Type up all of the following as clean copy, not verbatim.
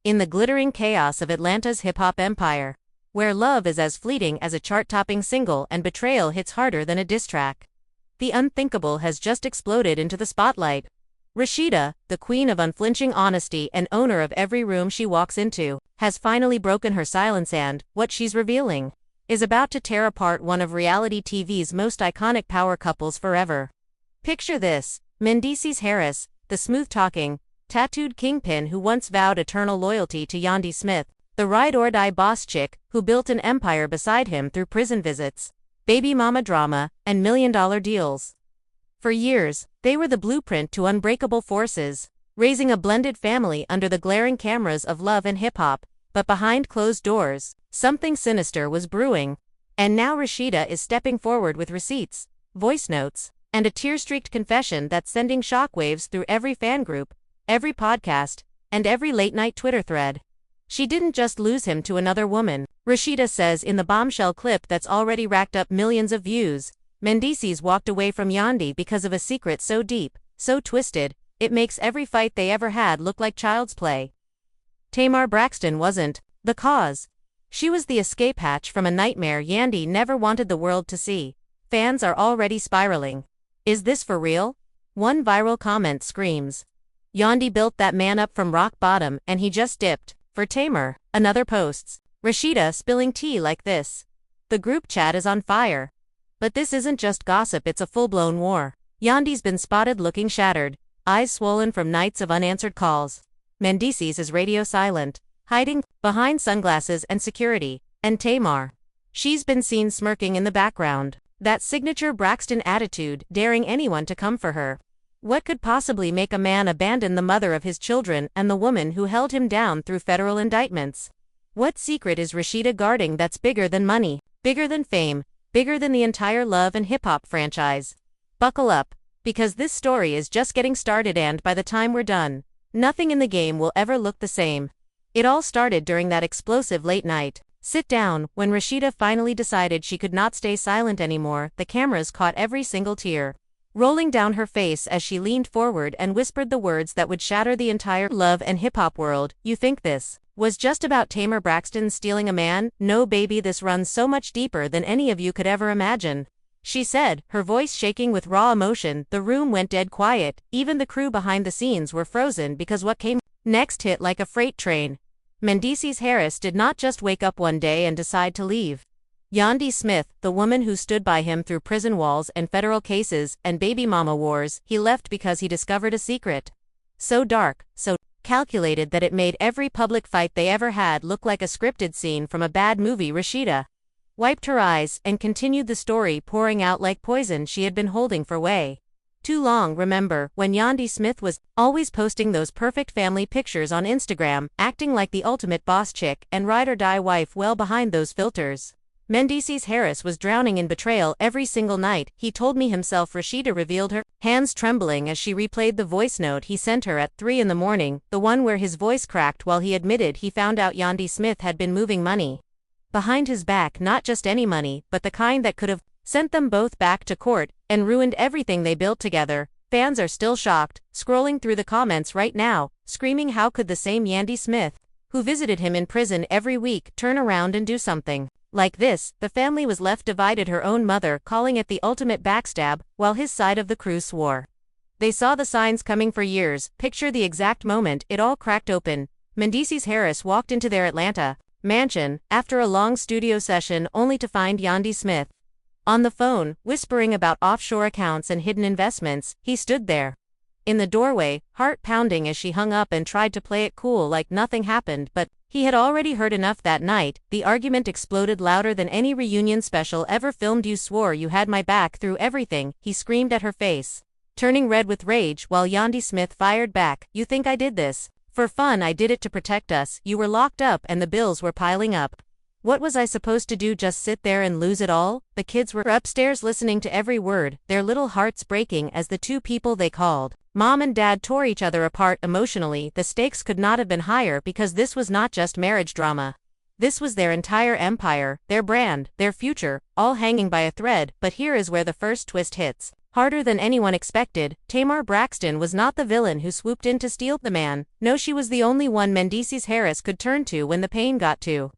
in the glittering chaos of Atlanta's hip-hop empire, where love is as fleeting as a chart-topping single and betrayal hits harder than a diss track, the unthinkable has just exploded into the spotlight. Rasheeda, the queen of unflinching honesty and owner of every room she walks into, has finally broken her silence, and what she's revealing is about to tear apart one of reality TV's most iconic power couples forever. Picture this: Mendeecees Harris, the smooth-talking, tattooed kingpin who once vowed eternal loyalty to Yandy Smith, the ride-or-die boss chick who built an empire beside him through prison visits, baby mama drama, and million-dollar deals. For years, they were the blueprint to unbreakable forces, raising a blended family under the glaring cameras of love and hip-hop, but behind closed doors, something sinister was brewing. And now Rasheeda is stepping forward with receipts, voice notes, and a tear-streaked confession that's sending shockwaves through every fan group, every podcast, and every late-night Twitter thread. She didn't just lose him to another woman, Rasheeda says in the bombshell clip that's already racked up millions of views. Mendeecees walked away from Yandy because of a secret so deep, so twisted, it makes every fight they ever had look like child's play. Tamar Braxton wasn't the cause. She was the escape hatch from a nightmare Yandy never wanted the world to see. Fans are already spiraling. Is this for real? One viral comment screams, "Yandy built that man up from rock bottom and he just dipped." For Tamar, another posts, "Rasheeda spilling tea like this. The group chat is on fire." But this isn't just gossip, it's a full-blown war. Yandy's been spotted looking shattered, eyes swollen from nights of unanswered calls. Mendeecees is radio silent, hiding behind sunglasses and security. And Tamar, she's been seen smirking in the background, that signature Braxton attitude, daring anyone to come for her. What could possibly make a man abandon the mother of his children and the woman who held him down through federal indictments? What secret is Rasheeda guarding that's bigger than money, bigger than fame, bigger than the entire love and hip-hop franchise? Buckle up, because this story is just getting started, and by the time we're done, nothing in the game will ever look the same. It all started during that explosive late-night sit-down when Rasheeda finally decided she could not stay silent anymore. The cameras caught every single tear rolling down her face as she leaned forward and whispered the words that would shatter the entire love and hip-hop world. "You think this was just about Tamar Braxton stealing a man? No baby, this runs so much deeper than any of you could ever imagine," she said, her voice shaking with raw emotion. The room went dead quiet, even the crew behind the scenes were frozen because what came next hit like a freight train. Mendeecees Harris did not just wake up one day and decide to leave. Yandy Smith, the woman who stood by him through prison walls and federal cases and baby mama wars, he left because he discovered a secret so dark, so calculated that it made every public fight they ever had look like a scripted scene from a bad movie. Rasheeda wiped her eyes and continued the story, pouring out like poison she had been holding for way too long. Remember when Yandy Smith was always posting those perfect family pictures on Instagram, acting like the ultimate boss chick and ride-or-die wife? Well, behind those filters, Mendeecees Harris was drowning in betrayal every single night. He told me himself, Rasheeda revealed, her hands trembling as she replayed the voice note he sent her at 3 in the morning, the one where his voice cracked while he admitted he found out Yandy Smith had been moving money behind his back. Not just any money, but the kind that could have sent them both back to court and ruined everything they built together. Fans are still shocked, scrolling through the comments right now, screaming, how could the same Yandy Smith, who visited him in prison every week, turn around and do something like this? The family was left divided, her own mother calling it the ultimate backstab, while his side of the crew swore they saw the signs coming for years. Picture the exact moment it all cracked open. Mendeecees Harris walked into their Atlanta mansion after a long studio session only to find Yandy Smith on the phone, whispering about offshore accounts and hidden investments. He stood there in the doorway, heart pounding as she hung up and tried to play it cool like nothing happened, but he had already heard enough that night. The argument exploded louder than any reunion special ever filmed. "You swore you had my back through everything," he screamed at her face, turning red with rage, while Yandy Smith fired back, "You think I did this for fun? I did it to protect us. You were locked up and the bills were piling up. What was I supposed to do, just sit there and lose it all?" The kids were upstairs listening to every word, their little hearts breaking as the two people they called Mom and Dad tore each other apart emotionally. The stakes could not have been higher, because this was not just marriage drama. This was their entire empire, their brand, their future, all hanging by a thread. But here is where the first twist hits. Harder than anyone expected, Tamar Braxton was not the villain who swooped in to steal the man. No, she was the only one Mendeecees Harris could turn to when the pain got too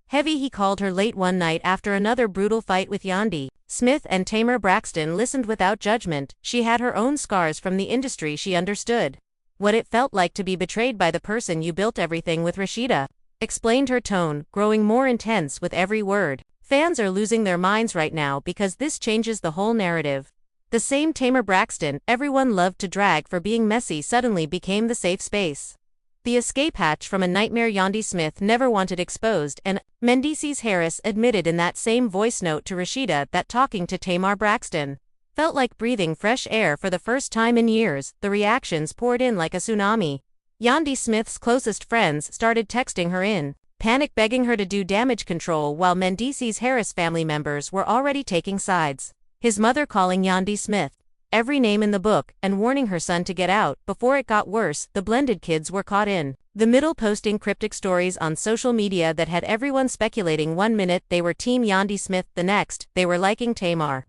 heavy. He called her late one night after another brutal fight with Yandy Smith, and Tamar Braxton listened without judgment. She had her own scars from the industry. She understood what it felt like to be betrayed by the person you built everything with. Rasheeda explained, her tone growing more intense with every word. Fans are losing their minds right now because this changes the whole narrative. The same Tamar Braxton everyone loved to drag for being messy suddenly became the safe space. The escape hatch from a nightmare Yandy Smith never wanted exposed, and Mendeecees Harris admitted in that same voice note to Rasheeda that talking to Tamar Braxton felt like breathing fresh air for the first time in years. The reactions poured in like a tsunami. Yandy Smith's closest friends started texting her in panic, begging her to do damage control, while Mendeecees Harris family members were already taking sides. His mother calling Yandy Smith every name in the book and warning her son to get out. Before it got worse, the blended kids were caught in the middle, posting cryptic stories on social media that had everyone speculating. 1 minute they were Team Yandy Smith, the next they were liking Tamar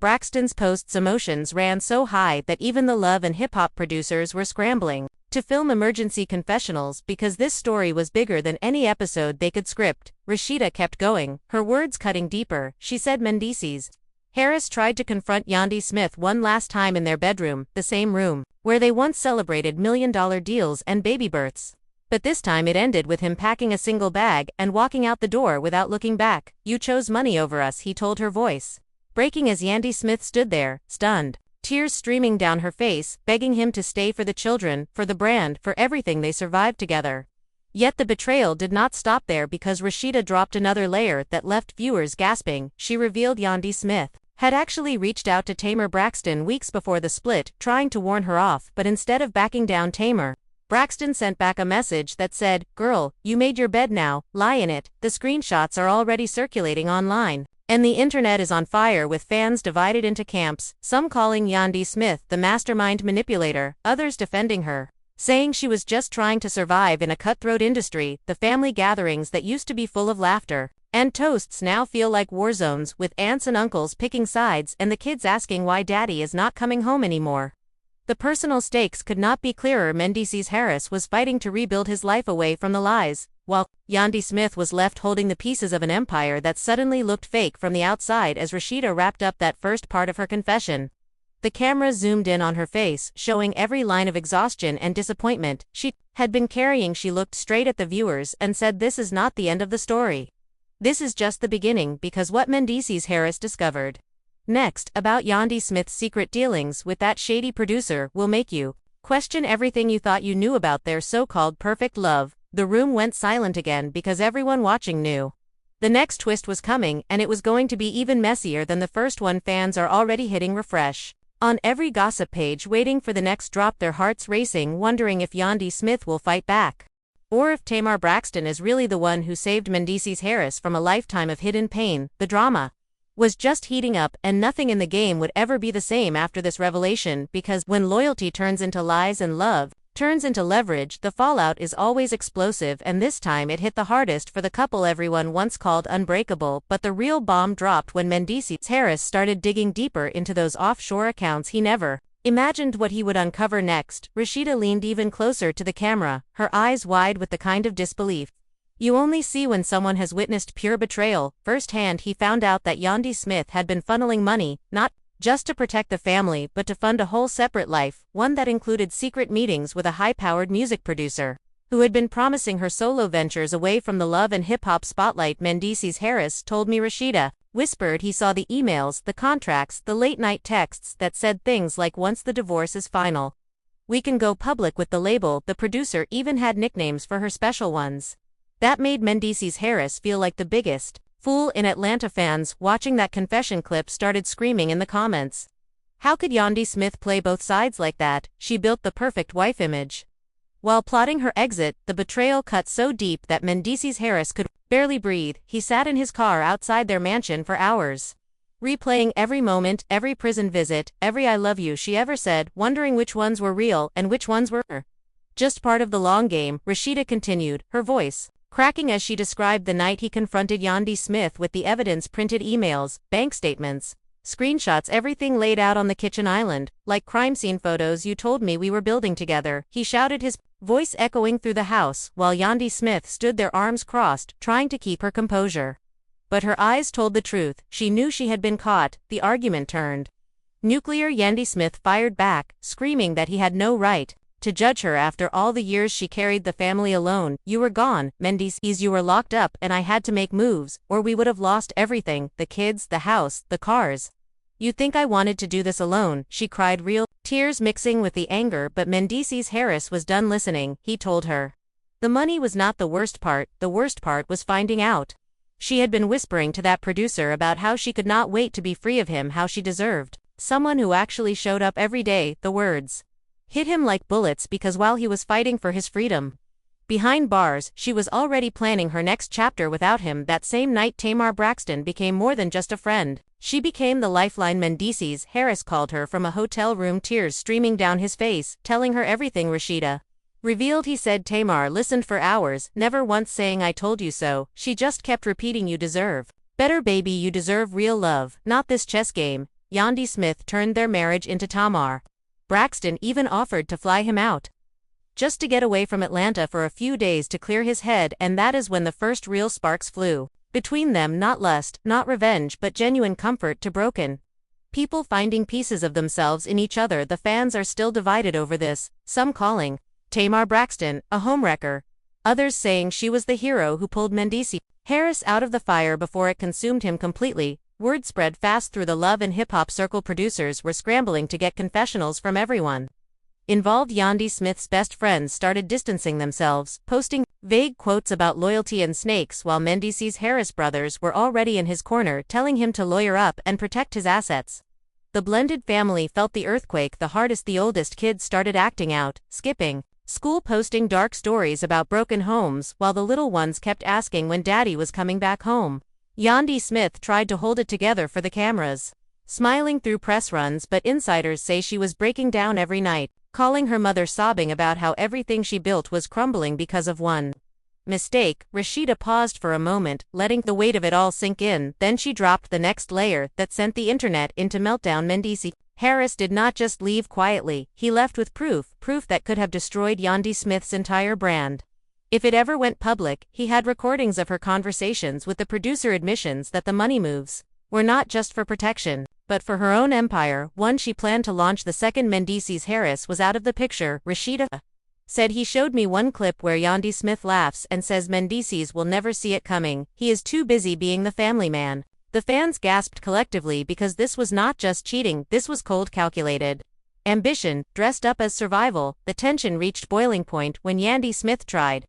Braxton's posts. Emotions ran so high that even the love and hip-hop producers were scrambling to film emergency confessionals because this story was bigger than any episode they could script. Rasheeda kept going, her words cutting deeper. She said Mendeecees Harris tried to confront Yandy Smith one last time in their bedroom, the same room where they once celebrated million-dollar deals and baby births. But this time it ended with him packing a single bag and walking out the door without looking back. "You chose money over us," he told her, voice breaking as Yandy Smith stood there, stunned, tears streaming down her face, begging him to stay for the children, for the brand, for everything they survived together. Yet the betrayal did not stop there, because Rasheeda dropped another layer that left viewers gasping. She revealed Yandy Smith had actually reached out to Tamar Braxton weeks before the split, trying to warn her off, but instead of backing down, Tamar Braxton sent back a message that said, "Girl, you made your bed now, lie in it." The screenshots are already circulating online, and the internet is on fire, with fans divided into camps, some calling Yandy Smith the mastermind manipulator, others defending her, saying she was just trying to survive in a cutthroat industry. The family gatherings that used to be full of laughter and toasts now feel like war zones, with aunts and uncles picking sides and the kids asking why daddy is not coming home anymore. The personal stakes could not be clearer. Mendeecees Harris was fighting to rebuild his life away from the lies, while Yandy Smith was left holding the pieces of an empire that suddenly looked fake from the outside. As Rasheeda wrapped up that first part of her confession, the camera zoomed in on her face, showing every line of exhaustion and disappointment she had been carrying. She looked straight at the viewers and said, "This is not the end of the story. This is just the beginning," because what Mendeecees Harris discovered next about Yandy Smith's secret dealings with that shady producer will make you question everything you thought you knew about their so-called perfect love. The room went silent again because everyone watching knew the next twist was coming, and it was going to be even messier than the first one. Fans are already hitting refresh on every gossip page, waiting for the next drop, their hearts racing, wondering if Yandy Smith will fight back, or if Tamar Braxton is really the one who saved Mendeecees Harris from a lifetime of hidden pain. The drama was just heating up, and nothing in the game would ever be the same after this revelation, because when loyalty turns into lies and love turns into leverage, the fallout is always explosive, and this time it hit the hardest for the couple everyone once called unbreakable. But the real bomb dropped when Mendeecees Harris started digging deeper into those offshore accounts. He never imagined what he would uncover next. Rasheeda leaned even closer to the camera, her eyes wide with the kind of disbelief you only see when someone has witnessed pure betrayal firsthand. He found out that Yandy Smith had been funneling money, not just to protect the family, but to fund a whole separate life, one that included secret meetings with a high-powered music producer who had been promising her solo ventures away from the love and hip-hop spotlight. Mendeecees Harris told me, Rasheeda whispered, he saw the emails, the contracts, the late-night texts that said things like, "Once the divorce is final, we can go public with the label." The producer even had nicknames for her special ones. That made Mendeecees Harris feel like the biggest fool in Atlanta. Fans watching that confession clip started screaming in the comments, "How could Yandy Smith play both sides like that? She built the perfect wife image." While plotting her exit, the betrayal cut so deep that Mendeecees Harris could barely breathe. He sat in his car outside their mansion for hours, replaying every moment, every prison visit, every "I love you" she ever said, wondering which ones were real and which ones were just part of the long game. Rasheeda continued, her voice cracking as she described the night he confronted Yandy Smith with the evidence: printed emails, bank statements, Screenshots, everything laid out on the kitchen island, like crime scene photos you told me we were building together, he shouted, his voice echoing through the house, while Yandy Smith stood there, arms crossed, trying to keep her composure. But her eyes told the truth. She knew she had been caught. The argument turned nuclear. Yandy Smith fired back, screaming that he had no right to judge her after all the years she carried the family alone. You were gone, Mendeecees, you were locked up, and I had to make moves, or we would have lost everything, the kids, the house, the cars. You think I wanted to do this alone, she cried, real tears mixing with the anger, but Mendeecees Harris was done listening. He told her the money was not the worst part was finding out. She had been whispering to that producer about how she could not wait to be free of him, how she deserved someone who actually showed up every day. The words hit him like bullets because while he was fighting for his freedom behind bars, she was already planning her next chapter without him. That same night, Tamar Braxton became more than just a friend. She became the lifeline Mendeecees Harris called her from a hotel room, tears streaming down his face, telling her everything Rasheeda revealed. He said Tamar listened for hours, never once saying I told you so. She just kept repeating, you deserve better, baby, you deserve real love, not this chess game. Yandy Smith turned their marriage into Tamar. Braxton even offered to fly him out just to get away from Atlanta for a few days to clear his head, and that is when the first real sparks flew between them. Not lust, not revenge, but genuine comfort to broken people finding pieces of themselves in each other. The fans are still divided over this, some calling Tamar Braxton a homewrecker, others saying she was the hero who pulled Mendeecees Harris out of the fire before it consumed him completely. Word spread fast through the love and hip-hop circle. Producers were scrambling to get confessionals from everyone involved. Yandy Smith's best friends started distancing themselves, posting vague quotes about loyalty and snakes, while Mendeecees Harris brothers were already in his corner, telling him to lawyer up and protect his assets. The blended family felt the earthquake the hardest. The oldest kids started acting out, skipping school, posting dark stories about broken homes, while the little ones kept asking when daddy was coming back home. Yandy Smith tried to hold it together for the cameras, smiling through press runs, but insiders say she was breaking down every night, calling her mother, sobbing about how everything she built was crumbling because of one mistake. Rasheeda paused for a moment, letting the weight of it all sink in, then she dropped the next layer that sent the internet into meltdown. Mendeecees Harris did not just leave quietly, he left with proof that could have destroyed Yandy Smith's entire brand. If it ever went public, he had recordings of her conversations with the producer, admissions that the money moves were not just for protection, but for her own empire, one she planned to launch. The second Mendeecees Harris was out of the picture, Rasheeda said, he showed me one clip where Yandy Smith laughs and says Mendeecees will never see it coming, he is too busy being the family man. The fans gasped collectively because this was not just cheating, this was cold, calculated ambition, dressed up as survival. The tension reached boiling point when Yandy Smith tried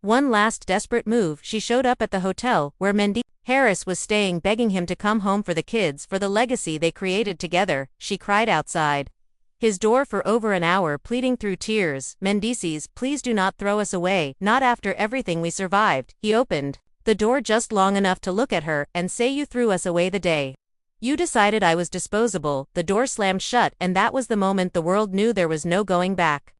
one last desperate move. She showed up at the hotel where Mendeecees Harris was staying, begging him to come home for the kids, for the legacy they created together. She cried outside his door for over an hour, pleading through tears, Mendeecees, please do not throw us away, not after everything we survived. He opened the door just long enough to look at her and say, you threw us away the day you decided I was disposable. The door slammed shut, and that was the moment the world knew there was no going back.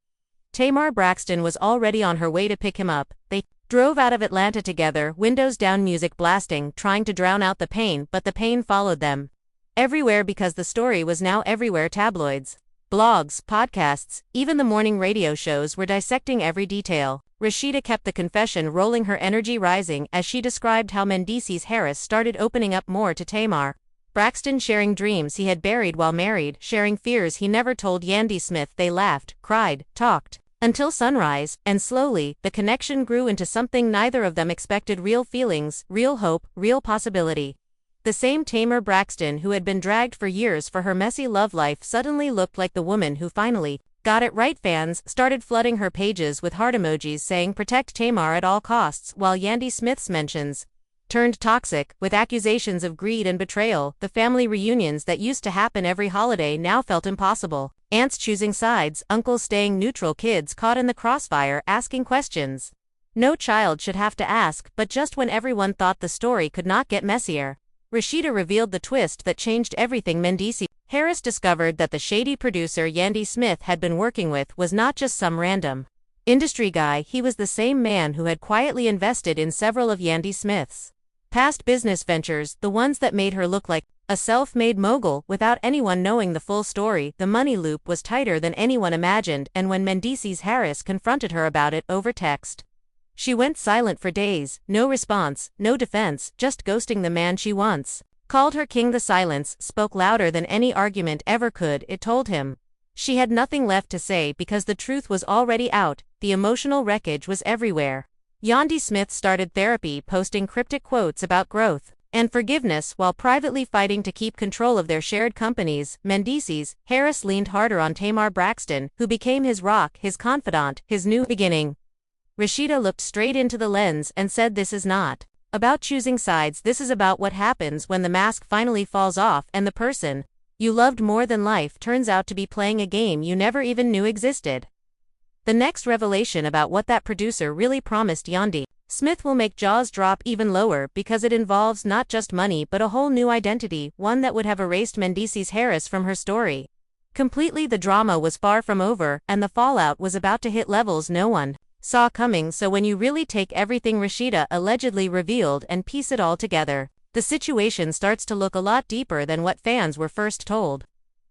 Tamar Braxton was already on her way to pick him up. They drove out of Atlanta together, windows down, music blasting, trying to drown out the pain, but the pain followed them everywhere because the story was now everywhere. Tabloids, blogs, podcasts, even the morning radio shows were dissecting every detail. Rasheeda kept the confession rolling, her energy rising as she described how Mendeecees Harris started opening up more to Tamar Braxton, sharing dreams he had buried while married, sharing fears he never told Yandy Smith. They laughed, cried, talked until sunrise, and slowly, the connection grew into something neither of them expected: real feelings, real hope, real possibility. The same Tamar Braxton who had been dragged for years for her messy love life suddenly looked like the woman who finally got it right. Fans started flooding her pages with heart emojis saying protect Tamar at all costs, while Yandy Smith's mentions turned toxic, with accusations of greed and betrayal. The family reunions that used to happen every holiday now felt impossible. Aunts choosing sides, uncles staying neutral, kids caught in the crossfire asking questions no child should have to ask. But just when everyone thought the story could not get messier, Rasheeda revealed the twist that changed everything. Mendeecees Harris discovered that the shady producer Yandy Smith had been working with was not just some random industry guy, he was the same man who had quietly invested in several of Yandy Smith's past business ventures, the ones that made her look like a self-made mogul without anyone knowing the full story. The money loop was tighter than anyone imagined, and when Mendeecees Harris confronted her about it over text, she went silent for days, no response, no defense, just ghosting the man she once called her king. The silence spoke louder than any argument ever could, it told him. She had nothing left to say because the truth was already out. The emotional wreckage was everywhere. Yandy Smith started therapy, posting cryptic quotes about growth and forgiveness while privately fighting to keep control of their shared companies. Mendeecees Harris leaned harder on Tamar Braxton, who became his rock, his confidant, his new beginning. Rasheeda looked straight into the lens and said, "This is not about choosing sides, this is about what happens when the mask finally falls off and the person you loved more than life turns out to be playing a game you never even knew existed." The next revelation about what that producer really promised Yandy Smith will make jaws drop even lower because it involves not just money but a whole new identity, one that would have erased Mendeecees Harris from her story completely. The drama was far from over, and the fallout was about to hit levels no one saw coming. So when you really take everything Rasheeda allegedly revealed and piece it all together, the situation starts to look a lot deeper than what fans were first told.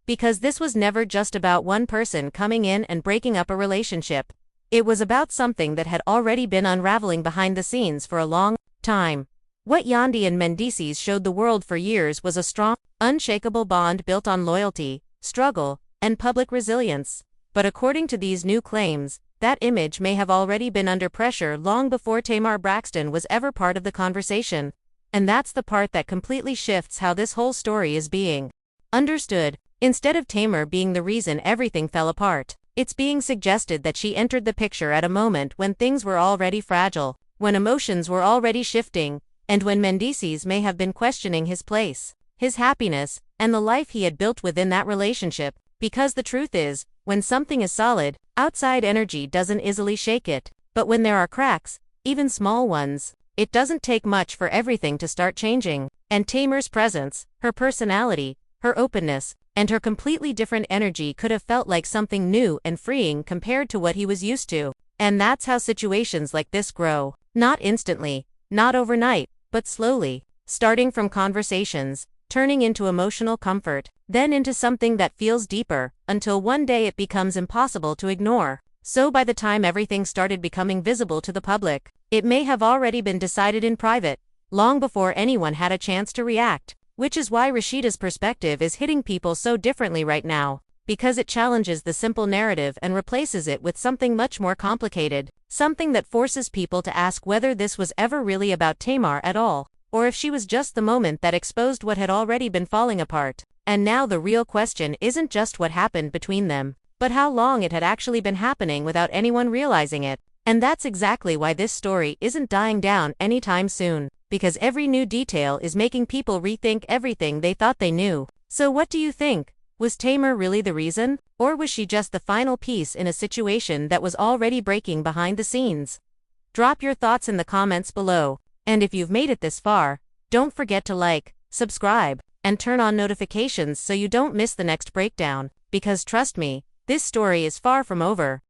Because this was never just about one person coming in and breaking up a relationship. It was about something that had already been unraveling behind the scenes for a long time. What Yandy and Mendeecees showed the world for years was a strong, unshakable bond built on loyalty, struggle, and public resilience. But according to these new claims, that image may have already been under pressure long before Tamar Braxton was ever part of the conversation. And that's the part that completely shifts how this whole story is being understood. Instead of Tamar being the reason everything fell apart, it's being suggested that she entered the picture at a moment when things were already fragile, when emotions were already shifting, and when Mendeecees may have been questioning his place, his happiness, and the life he had built within that relationship. Because the truth is, when something is solid, outside energy doesn't easily shake it. But when there are cracks, even small ones, it doesn't take much for everything to start changing. And Tamar's presence, her personality, her openness, and her completely different energy could have felt like something new and freeing compared to what he was used to. And that's how situations like this grow. Not instantly, not overnight, but slowly, starting from conversations, turning into emotional comfort, then into something that feels deeper, until one day it becomes impossible to ignore. So by the time everything started becoming visible to the public, it may have already been decided in private, long before anyone had a chance to react. Which is why Rasheeda's perspective is hitting people so differently right now, because it challenges the simple narrative and replaces it with something much more complicated, something that forces people to ask whether this was ever really about Tamar at all, or if she was just the moment that exposed what had already been falling apart. And now the real question isn't just what happened between them, but how long it had actually been happening without anyone realizing it. And that's exactly why this story isn't dying down anytime soon. Because every new detail is making people rethink everything they thought they knew. So what do you think? Was Tamar really the reason? Or was she just the final piece in a situation that was already breaking behind the scenes? Drop your thoughts in the comments below. And if you've made it this far, don't forget to like, subscribe, and turn on notifications so you don't miss the next breakdown. Because trust me, this story is far from over.